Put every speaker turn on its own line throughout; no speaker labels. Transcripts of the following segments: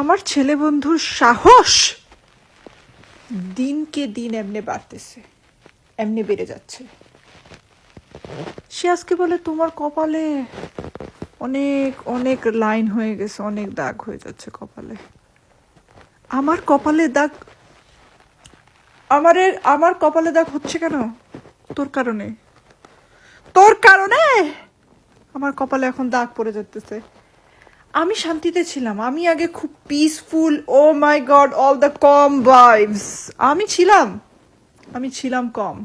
আমার ছেলে বন্ধুর সাহস দিনকে দিন এমনি বাড়তেছে, এমনি বেড়ে যাচ্ছে। সে আজকে বলে তোমার কপালে অনেক অনেক লাইন হয়ে গেছে, অনেক দাগ হয়ে যাচ্ছে কপালে। আমার কপালে দাগ, আমার কপালে দাগ হচ্ছে কেন? তোর কারণে, তোর কারণে আমার কপালে এখন দাগ পড়ে যাচ্ছে। আমি শান্তিতে ছিলাম, আমি আগে খুব peaceful, oh my god, all the calm vibes. আমি ছিলাম কম,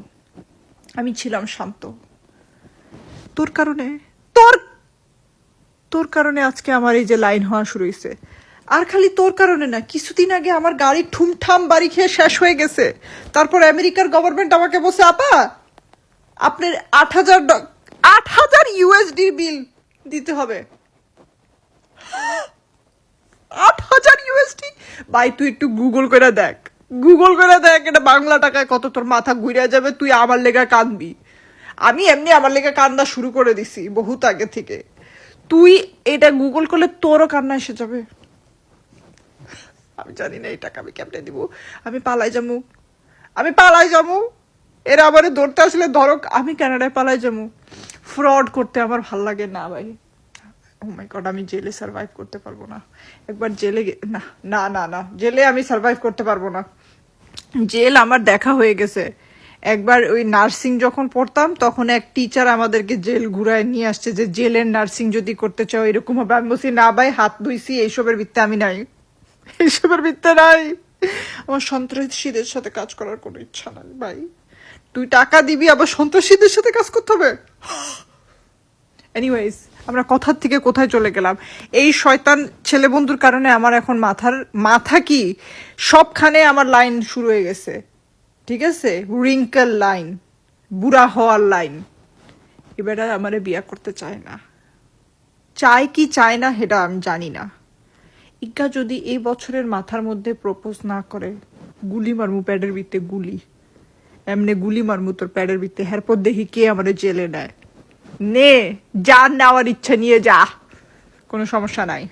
আমি ছিলাম শান্ত। তোর কারণে, তোর তোর কারণে আজকে আমার এই যে লাইন হওয়া শুরু হয়েছে। আর খালি তোর কারণে না, কিছুদিন আগে আমার গাড়ি ঠুমঠাম বাড়ি খেয়ে শেষ হয়ে গেছে। তারপর আমেরিকার গভর্নমেন্ট আমাকে বলছে, আপা আপনার 8,000 ইউএসডির বিল দিতে হবে। 8,000 ইউএসডি। ভাই তুই একটু গুগল করে দেখ, এটা বাংলা টাকায় কত, তোর মাথা ঘুরে যাবে। তুই আমার লেগা কাঁদবি। আমি এমনি আমার লেগা কান্দা শুরু করে দিছি বহুত আগে থেকে। তুই এটা গুগল করলে তোরও কান্না এসে যাবে। আমি জানি না এই টাকা আমি কেমনে দিব। আমি পালাই যাবো। এরা আমার ধরতে আসলে ধরক, আমি কানাডায় পালাই যাবো। ফ্রড করতে আমার ভাল লাগে না ভাই। ও মাই গড, আমি জেলে সার্ভাইভ করতে পারবো না। একবার জেলে না না না না, জেলে আমি সার্ভাইভ করতে পারবো না। জেল আমার দেখা হয়ে গেছে। একবার ওই নার্সিং যখন পড়তাম তখন এক টিচার আমাদেরকে জেল ঘুরায় নিয়ে আসছে, যে জেলের নার্সিং যদি করতে চাও এরকম হবে। আমি বলছি না ভাই, হাত ধুইছি, এইসবের ভিত্তে আমি নাই, এইসবের ভিত্তে নাই। আমার সন্ত্রাসীদের সাথে কাজ করার কোনো ইচ্ছা নাই ভাই। তুই টাকা দিবি, আবার সন্ত্রাসীদের সাথে কাজ করতে হবে? এনিওয়েজ, আমরা কথার থেকে কোথায় চলে গেলাম? এই শয়তান ছেলে বন্ধুর কারণে আমার এখন মাথা কি সবখানে আমার লাইন শুরু হয়ে গেছে। ঠিক আছে, রিঙ্কেল লাইন, বুড়া হওয়ার লাইন। এবারে আমারে বিয়া করতে চায় না, চায় কি চায় না সেটা আমি জানি না। ইজ্ঞা যদি এই বছরের মাথার মধ্যে প্রপোজ না করে, গুলি মারমু প্যাডের ভিত্তে, গুলি এমনি গুলি মারমু তোর প্যাডের ভিত্তে। এরপর দেখি কে আমারে জেলে নেয়। নে, যা নেওয়ার ইচ্ছা নিয়ে যা, কোনো সমস্যা নাই।